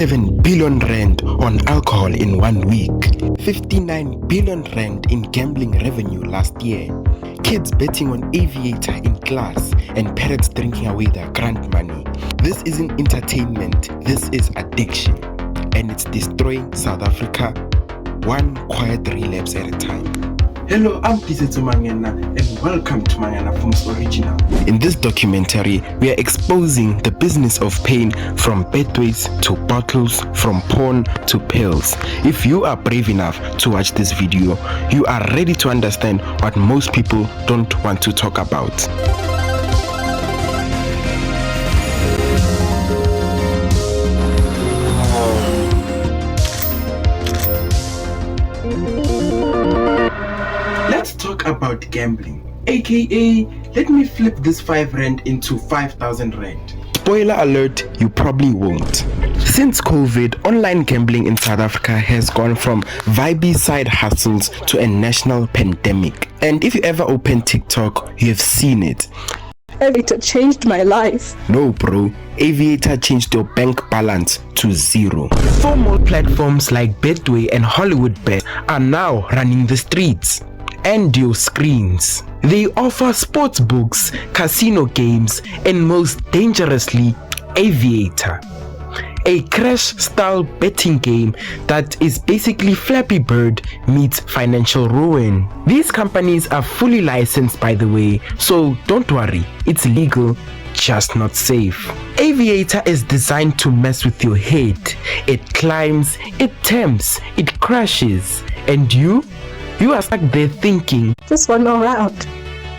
7 billion rand on alcohol in 1 week, 59 billion rand in gambling revenue last year, kids betting on Aviator in class, and parents drinking away their grant money. This isn't entertainment, this is addiction, and it's destroying South Africa one quiet relapse at a time. Hello, I'm Mangena and welcome to Mangena Films Original. In this documentary, we are exposing the business of pain from Betways to bottles, from porn to pills. If you are brave enough to watch this video, you are ready to understand what most people don't want to talk about. Let's talk about gambling, aka let me flip this 5 rand into 5,000 rand. Spoiler alert, you probably won't. Since COVID, online gambling in South Africa has gone from vibey side hustles to a national pandemic. And if you ever open TikTok, you have seen it. Aviator changed my life. No bro, Aviator changed your bank balance to 0. Formal platforms like Betway and Hollywood Bet are now running the streets and your screens. They offer sports books, casino games, and most dangerously, Aviator, a crash-style betting game that is basically Flappy Bird meets financial ruin. These companies are fully licensed, by the way, so don't worry, it's legal, just not safe. Aviator is designed to mess with your head. It climbs, it tempts, it crashes, and you are stuck there thinking, just one more round.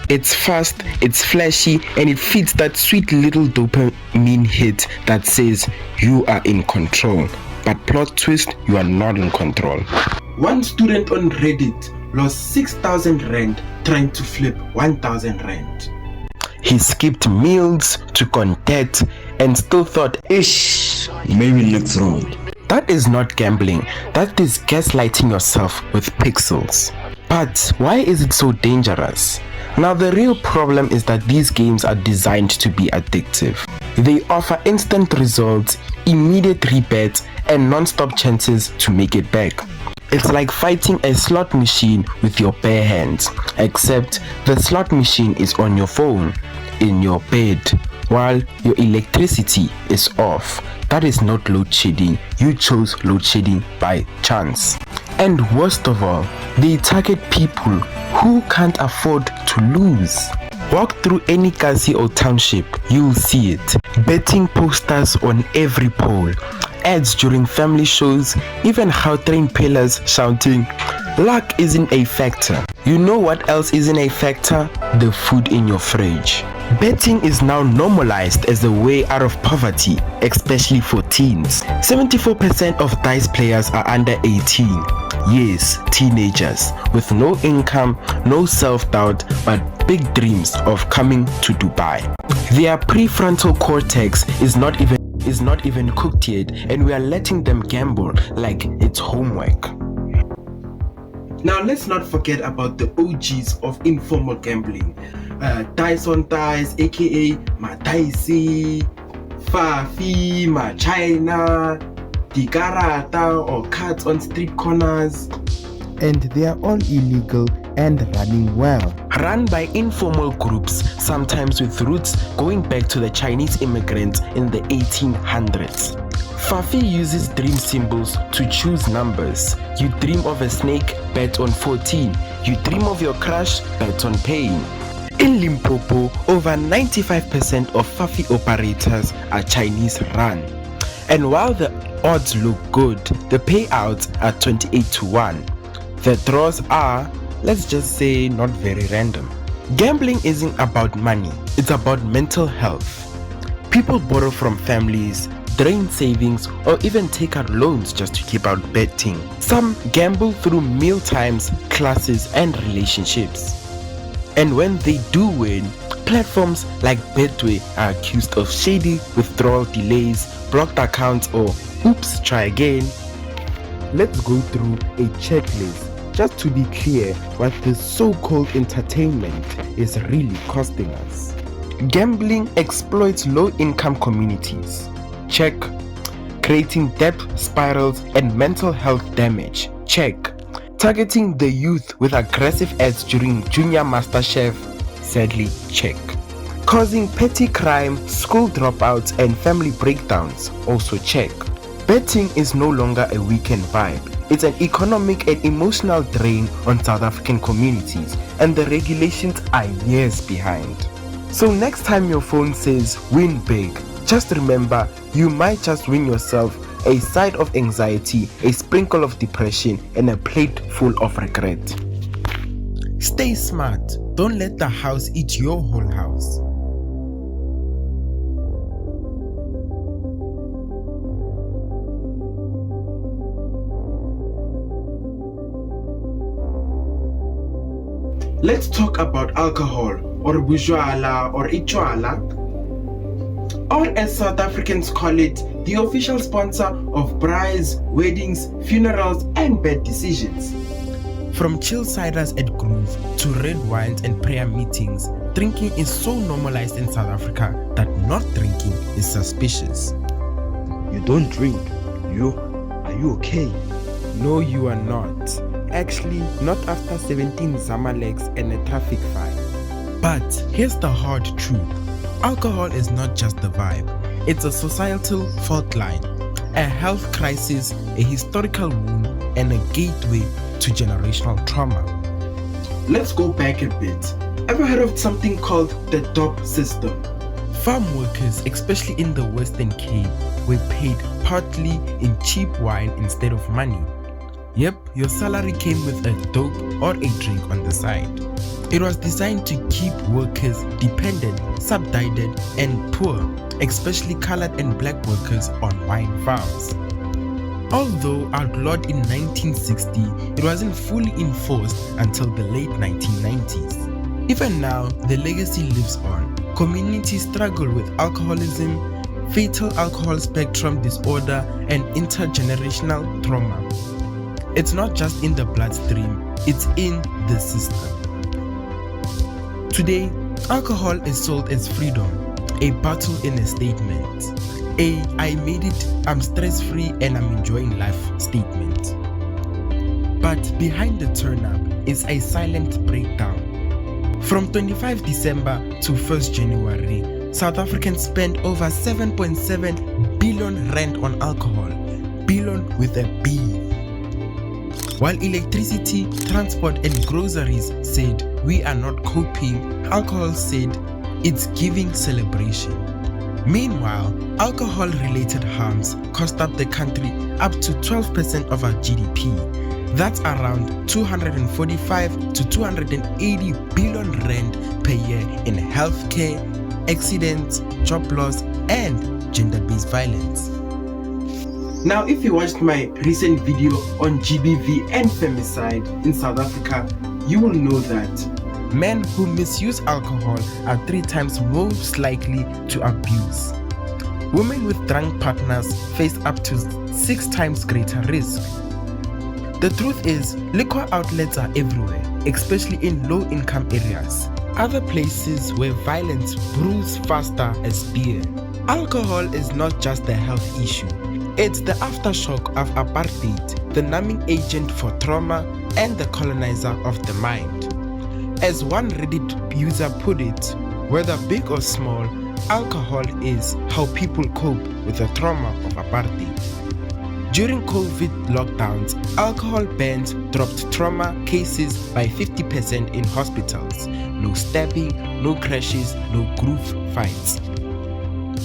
It's fast, it's flashy, and it feeds that sweet little dopamine hit that says you are in control. But plot twist, you are not in control. One student on Reddit lost 6,000 rand trying to flip 1,000 rand. He skipped meals, took on debt, and still thought, ish, maybe next round. That is not gambling, that is gaslighting yourself with pixels. But why is it so dangerous? Now the real problem is that these games are designed to be addictive. They offer instant results, immediate rebets, and non-stop chances to make it back. It's like fighting a slot machine with your bare hands, except the slot machine is on your phone, in your bed, while your electricity is off. That is not load shedding. You chose load shedding by chance. And worst of all, they target people who can't afford to lose. Walk through any kasi or township, you'll see it. Betting posters on every pole, ads during family shows, even Gautrain pillars shouting, luck isn't a factor. You know what else isn't a factor? The food in your fridge. Betting is now normalized as a way out of poverty, especially for teens. 74% of dice players are under 18. Yes, teenagers with no income, no self-doubt, but big dreams of coming to Dubai. Their prefrontal cortex is not even cooked yet, and we are letting them gamble like it's homework. Now let's not forget about the OGs of informal gambling. Dice on Dice, aka Mataisi, Fafi, China, Digarata, or cards on street corners. And they are all illegal and running well. Run by informal groups, sometimes with roots going back to the Chinese immigrants in the 1800s. Fafi uses dream symbols to choose numbers. You dream of a snake, bet on 14. You dream of your crush, bet on pain. In Limpopo, over 95% of Fafi operators are Chinese run. And while the odds look good, the payouts are 28-1. The draws are, let's just say, not very random. Gambling isn't about money, it's about mental health. People borrow from families, drain savings, or even take out loans just to keep out betting. Some gamble through meal times, classes, and relationships. And when they do win, platforms like Betway are accused of shady withdrawal delays, blocked accounts, or oops, try again. Let's go through a checklist just to be clear what this so-called entertainment is really costing us. Gambling exploits low-income communities. Check. creating debt spirals and mental health damage. Check. Targeting the youth with aggressive ads during Junior MasterChef. Sadly, check. Causing petty crime, school dropouts and family breakdowns. Also check. Betting is no longer a weekend vibe. It's an economic and emotional drain on South African communities, and the regulations are years behind. So next time your phone says win big, just remember you might just win yourself a side of anxiety, a sprinkle of depression, and a plate full of regret. Stay smart. Don't let the house eat your whole house. Let's talk about alcohol, or bujwala, or ichwala, or as South Africans call it, the official sponsor of braais, weddings, funerals, and bad decisions. From chill ciders at Groove to red wines and prayer meetings, drinking is so normalized in South Africa that not drinking is suspicious. You don't drink. Are you okay? No, you are not. Actually, not after 17 Zamalex and a traffic fine. But here's the hard truth. Alcohol is not just the vibe. It's a societal fault line, a health crisis, a historical wound, and a gateway to generational trauma. Let's go back a bit. Ever heard of something called the DOP system? Farm workers, especially in the Western Cape, were paid partly in cheap wine instead of money. Yep, your salary came with a dope or a drink on the side. It was designed to keep workers dependent, subdivided, and poor, especially colored and black workers on wine farms. Although outlawed in 1960, it wasn't fully enforced until the late 1990s. Even now, the legacy lives on. Communities struggle with alcoholism, fatal alcohol spectrum disorder, and intergenerational trauma. It's not just in the bloodstream, it's in the system. Today, alcohol is sold as freedom, a battle in a statement, a I made it, I'm stress-free and I'm enjoying life statement. But behind the turn-up is a silent breakdown. From 25 December to 1st January, South Africans spent over 7.7 billion rand on alcohol, billion with a B. While electricity, transport and groceries said we are not coping, alcohol said it's giving celebration. Meanwhile, alcohol-related harms cost up the country up to 12% of our GDP. That's around 245 to 280 billion rand per year in healthcare, accidents, job loss and gender-based violence. Now, if you watched my recent video on GBV and femicide in South Africa, you will know that men who misuse alcohol are 3 times most likely to abuse. Women with drunk partners face up to 6 times greater risk. The truth is, liquor outlets are everywhere, especially in low-income areas. Other places where violence brews faster as beer. Alcohol is not just a health issue. It's the aftershock of apartheid, the numbing agent for trauma, and the colonizer of the mind. As one Reddit user put it, whether big or small, alcohol is how people cope with the trauma of apartheid. During COVID lockdowns, alcohol bans dropped trauma cases by 50% in hospitals. No stabbing, no crashes, no group fights.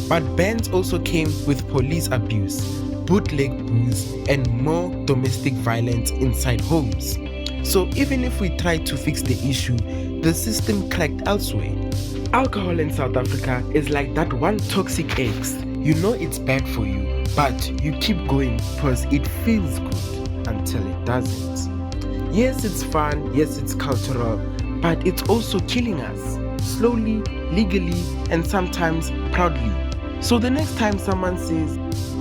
But bans also came with police abuse, bootleg booze, and more domestic violence inside homes. So even if we try to fix the issue, the system cracked elsewhere. Alcohol in South Africa is like that one toxic ex. You know it's bad for you, but you keep going because it feels good until it doesn't. Yes, it's fun, yes, it's cultural, but it's also killing us, slowly, legally, and sometimes proudly. So the next time someone says,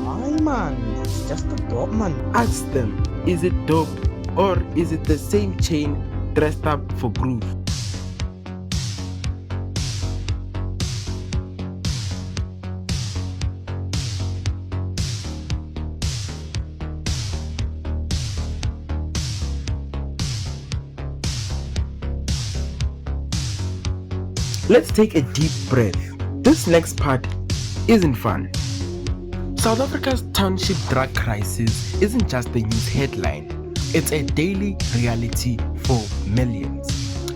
"Aye man, it's just a dope man," ask them, is it dope or is it the same chain dressed up for groove? Let's take a deep breath. This next part isn't fun. South Africa's township drug crisis isn't just a news headline. It's a daily reality for millions.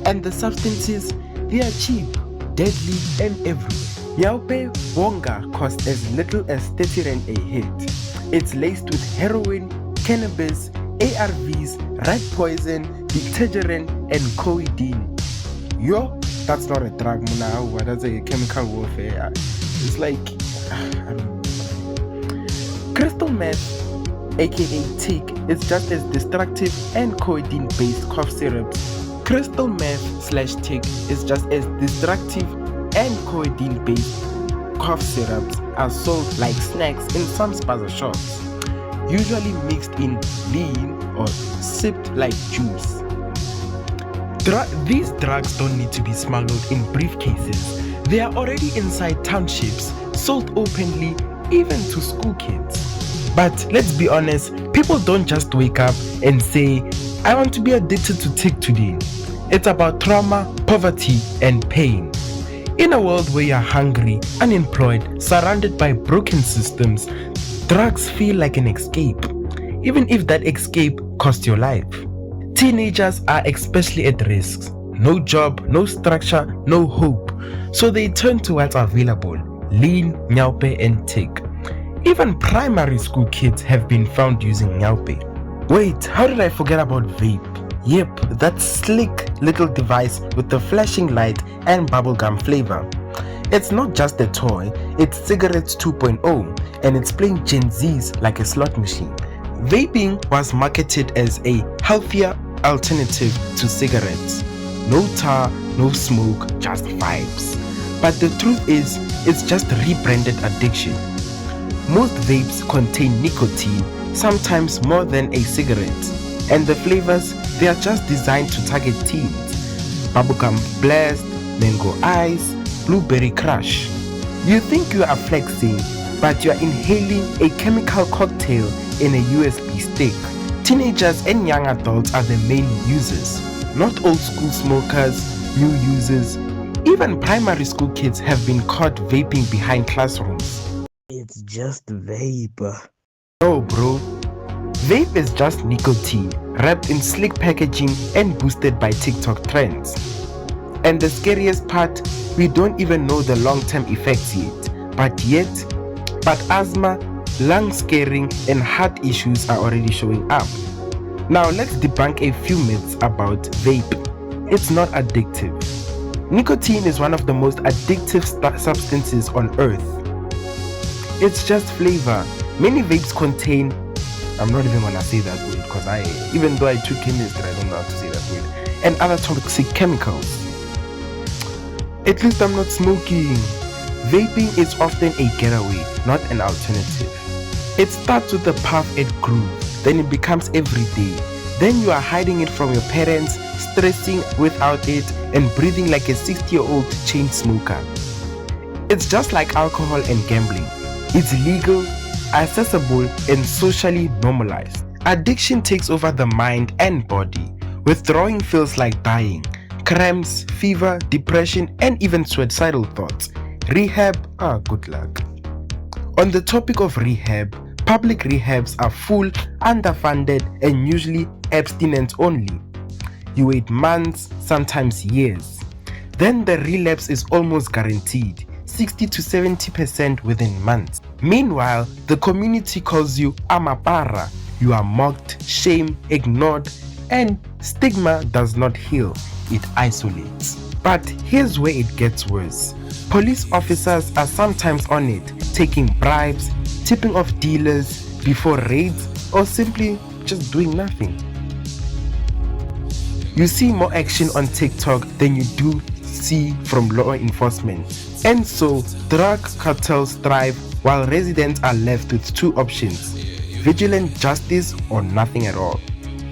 And the substances, they are cheap, deadly and everywhere. Nyaope Wonga costs as little as 30 rand a hit. It's laced with heroin, cannabis, ARVs, rat poison, detergent and codeine. Yo, that's not a drug, Muna, that's a chemical warfare. It's like, I don't know. Crystal meth, aka tick, is just as destructive and codeine-based cough syrups. Crystal meth / tick is just as destructive and codeine-based cough syrups are sold like snacks in some spaza shops, usually mixed in lean or sipped like juice. These drugs don't need to be smuggled in briefcases. They are already inside townships, sold openly, even to school kids. But let's be honest, people don't just wake up and say, I want to be addicted to tick today. It's about trauma, poverty, and pain. In a world where you're hungry, unemployed, surrounded by broken systems, drugs feel like an escape, even if that escape costs your life. Teenagers are especially at risk. No job, no structure, no hope. So they turn to what's available: lean, Nyaope, and tick. Even primary school kids have been found using Nyaope. Wait, how did I forget about vape? Yep, that slick little device with the flashing light and bubblegum flavor. It's not just a toy, it's cigarettes 2.0, and it's playing Gen Zs like a slot machine. Vaping was marketed as a healthier alternative to cigarettes. No tar, no smoke, just vibes. But the truth is, it's just rebranded addiction. Most vapes contain nicotine, sometimes more than a cigarette. And the flavors, they are just designed to target teens. Bubblegum blast, mango ice, blueberry crush. You think you are flexing, but you are inhaling a chemical cocktail in a USB stick. Teenagers and young adults are the main users, not old school smokers, new users. Even primary school kids have been caught vaping behind classrooms. It's just vape. No, bro. Vape is just nicotine, wrapped in slick packaging and boosted by TikTok trends. And the scariest part, we don't even know the long-term effects yet. But asthma, lung scarring and heart issues are already showing up. Now let's debunk a few myths about vape. It's not addictive. Nicotine is one of the most addictive substances on earth. It's just flavor. Many vapes contain, I'm not even gonna say that word because even though I took chemistry, I don't know how to say that word, and other toxic chemicals. At least I'm not smoking. Vaping is often a getaway, not an alternative. It starts with a puff and groove, then it becomes everyday. Then you are hiding it from your parents, stressing without it, and breathing like a 60-year-old chain smoker. It's just like alcohol and gambling. It's legal, accessible, and socially normalized. Addiction takes over the mind and body. Withdrawing feels like dying. Cramps, fever, depression, and even suicidal thoughts. Rehab, good luck. On the topic of rehab, public rehabs are full, underfunded, and usually abstinence only. You wait months, sometimes years. Then the relapse is almost guaranteed, 60 to 70% within months. Meanwhile, the community calls you amapara. You are mocked, shamed, ignored, and stigma does not heal, it isolates. But here's where it gets worse. Police officers are sometimes on it, taking bribes, tipping off dealers before raids, or simply just doing nothing. You see more action on TikTok than you do see from law enforcement. And so, drug cartels thrive while residents are left with two options: vigilant justice or nothing at all.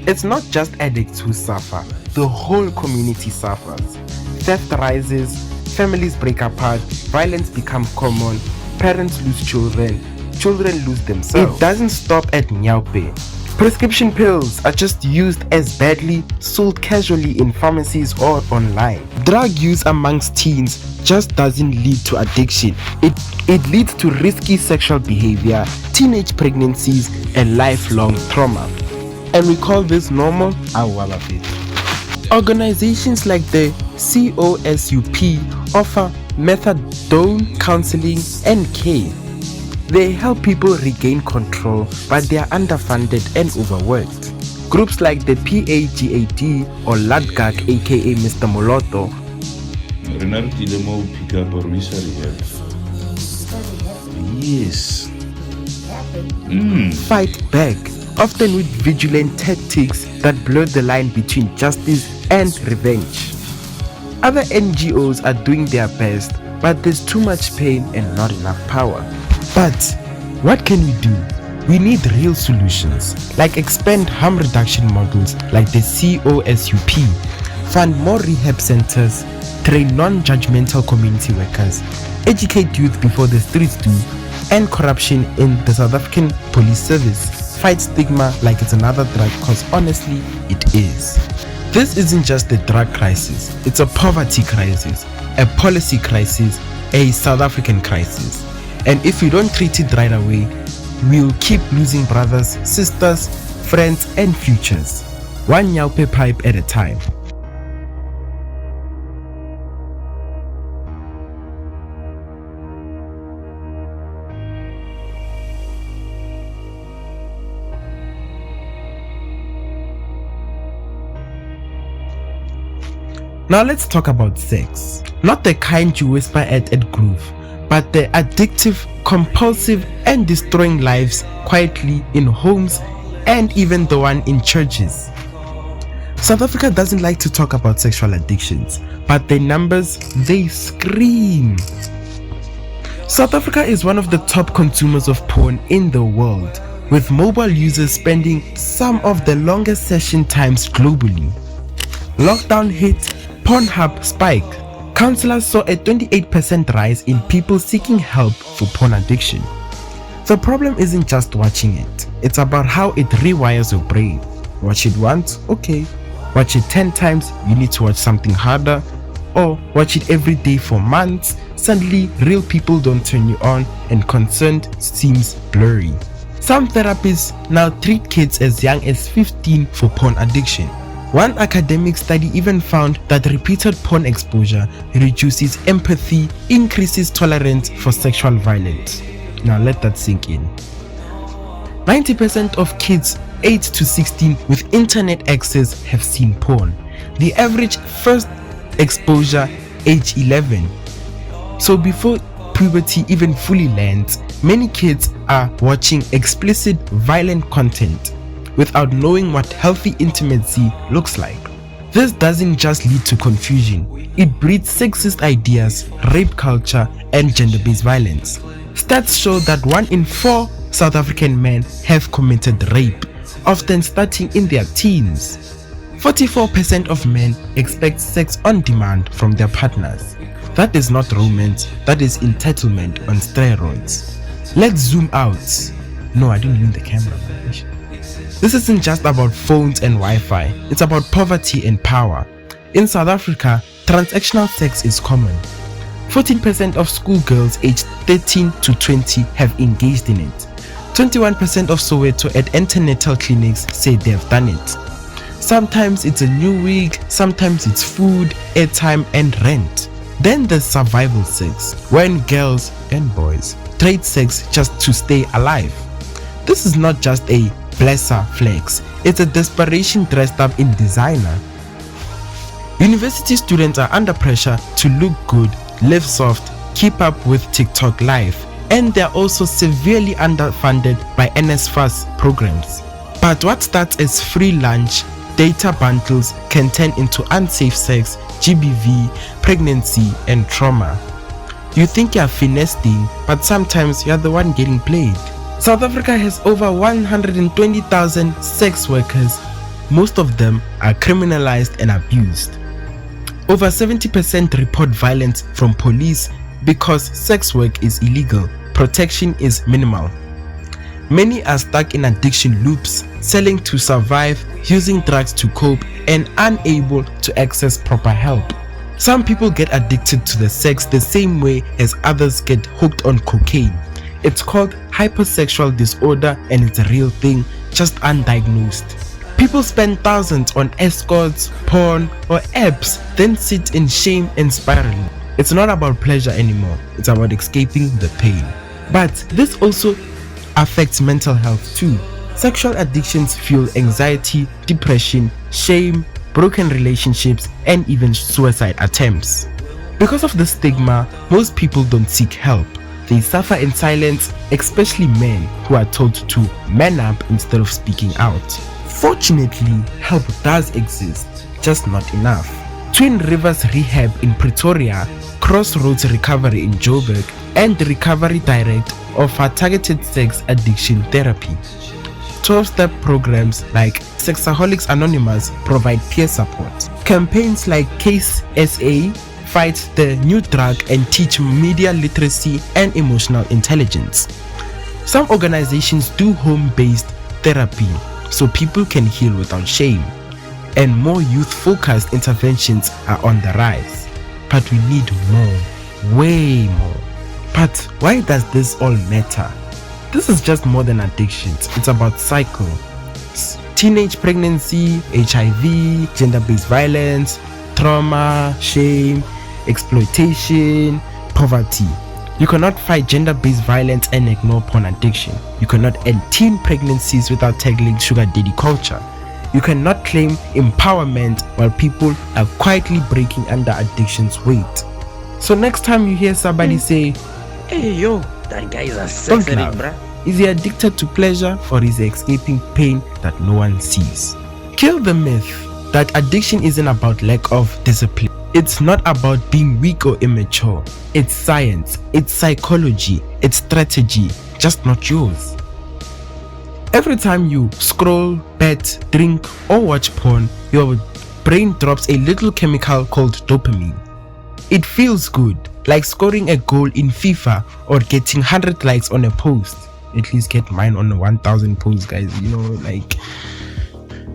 It's not just addicts who suffer, the whole community suffers. Theft rises, families break apart, violence becomes common, parents lose children, children lose themselves. It doesn't stop at Nyaope. Prescription pills are just used as badly, sold casually in pharmacies or online. Drug use amongst teens just doesn't lead to addiction. It leads to risky sexual behavior, teenage pregnancies, and lifelong trauma. And we call this normal? I love it. Organizations like the COSUP offer methadone counseling and care. They help people regain control, but they are underfunded and overworked. Groups like the PAGAD or LADGAC, aka Mr. Moloto, Yes. fight back, often with vigilant tactics that blur the line between justice and revenge. Other NGOs are doing their best, but there's too much pain and not enough power. But what can we do? We need real solutions, like expand harm reduction models like the COSUP, fund more rehab centers, train non-judgmental community workers, educate youth before the streets do, end corruption in the South African police service, fight stigma like it's another drug, because honestly, it is. This isn't just a drug crisis, it's a poverty crisis, a policy crisis, a South African crisis. And if we don't treat it right away, we'll keep losing brothers, sisters, friends, and futures, one Nyaope pipe at a time. Now let's talk about sex. Not the kind you whisper at groove, but the addictive, compulsive, and destroying lives quietly in homes and even the one in churches. South Africa doesn't like to talk about sexual addictions, but the numbers, they scream. South Africa is one of the top consumers of porn in the world, with mobile users spending some of the longest session times globally. Lockdown hit, Pornhub spiked. Counselors saw a 28% rise in people seeking help for porn addiction. The problem isn't just watching it, it's about how it rewires your brain. Watch it once, okay. Watch it 10 times, you need to watch something harder. Or watch it every day for months, suddenly real people don't turn you on and concerned seems blurry. Some therapists now treat kids as young as 15 for porn addiction. One academic study even found that repeated porn exposure reduces empathy, increases tolerance for sexual violence. Now let that sink in. 90% of kids 8 to 16 with internet access have seen porn. The average first exposure age 11. So before puberty even fully lands, many kids are watching explicit, violent content without knowing what healthy intimacy looks like. This doesn't just lead to confusion, it breeds sexist ideas, rape culture, and gender-based violence. Stats show that 1 in 4 South African men have committed rape, often starting in their teens. 44% of men expect sex on demand from their partners. That is not romance, that is entitlement on steroids. Let's zoom out. No, I didn't mean the camera. This isn't just about phones and Wi-Fi, it's about poverty and power. In South Africa, transactional sex is common. 14% of schoolgirls aged 13 to 20 have engaged in it. 21% of Soweto at antenatal clinics say they have done it. Sometimes it's a new wig, sometimes it's food, airtime, and rent. Then there's survival sex, when girls and boys trade sex just to stay alive. This is not just a blesser flex, it's a desperation dressed up in designer. University students are under pressure to look good, live soft, keep up with TikTok life, and they're also severely underfunded by NSFAS programs. But what starts as free lunch, data bundles can turn into unsafe sex, GBV, pregnancy, and trauma. You think you're finessing, but sometimes you're the one getting played. South Africa has over 120,000 sex workers. Most of them are criminalized and abused. Over 70% report violence from police because sex work is illegal. Protection is minimal. Many are stuck in addiction loops, selling to survive, using drugs to cope, and unable to access proper help. Some people get addicted to the sex the same way as others get hooked on cocaine. It's called hypersexual disorder and it's a real thing, just undiagnosed. People spend thousands on escorts, porn, or apps, then sit in shame and spiraling. It's not about pleasure anymore, it's about escaping the pain. But this also affects mental health too. Sexual addictions fuel anxiety, depression, shame, broken relationships, and even suicide attempts. Because of the stigma, most people don't seek help. They suffer in silence, especially men who are told to man up instead of speaking out. Fortunately, help does exist, just not enough. Twin Rivers Rehab in Pretoria, Crossroads Recovery in Joburg, and Recovery Direct offer targeted sex addiction therapy. 12-step programs like Sexaholics Anonymous provide peer support. Campaigns like Case SA fight the new drug and teach media literacy and emotional intelligence. Some organizations do home-based therapy so people can heal without shame, and more youth-focused interventions are on the rise. But we need more, way more. But why does this all matter? This is just more than addictions, it's about cycles. Teenage pregnancy, HIV, gender-based violence, trauma, shame, exploitation, poverty. You cannot fight gender-based violence and ignore porn addiction. You cannot end teen pregnancies without tackling sugar daddy culture. You cannot claim empowerment while people are quietly breaking under addiction's weight. So next time you hear somebody say, Hey yo, that guy is a "Don't sex addict, laugh," bruh. is he addicted to pleasure or is he escaping pain that no one sees? Kill the myth that addiction isn't about lack of discipline. It's not about being weak or immature. It's science, it's psychology, it's strategy, just not yours. Every time you scroll, bet, drink, or watch porn, your brain drops a little chemical called dopamine. It feels good, like scoring a goal in FIFA or getting 100 likes on a post. At least get mine on 1,000 posts, guys.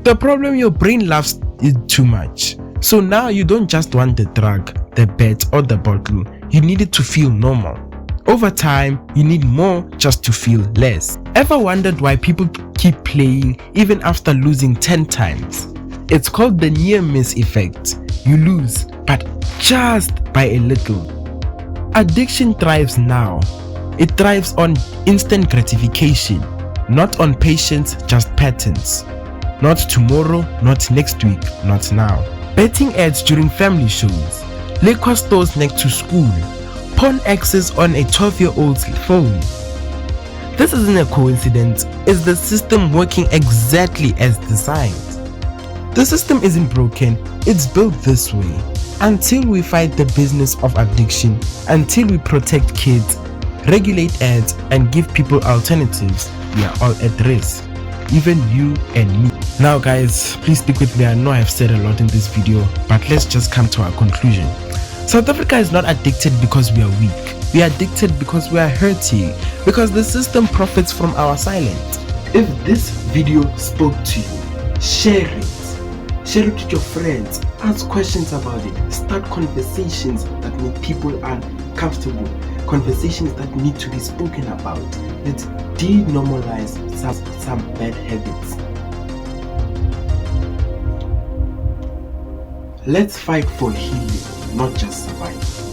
The problem, your brain loves it too much. So now you don't just want the drug, the bet, or the bottle. You need it to feel normal. Over time, you need more just to feel less. Ever wondered why people keep playing even after losing 10 times? It's called the near-miss effect. You lose, but just by a little. Addiction thrives now. It thrives on instant gratification, not on patience, just patterns. Not tomorrow, not next week, not now. Betting ads during family shows, liquor stores next to school, porn access on a 12-year-old's phone. This isn't a coincidence, it's the system working exactly as designed. The system isn't broken, it's built this way. Until we fight the business of addiction, until we protect kids, regulate ads, and give people alternatives, we are all at risk. Even you and me. Now guys, please stick with me. I know I've said a lot in this video, but let's just come to our conclusion. South Africa is not addicted because we are weak. We are addicted because we are hurting, because the system profits from our silence. If this video spoke to you, share it. Share it with your friends. Ask questions about it. Start conversations that make people uncomfortable. Conversations that need to be spoken about. Let's denormalize some bad habits. Let's fight for healing, not just survival.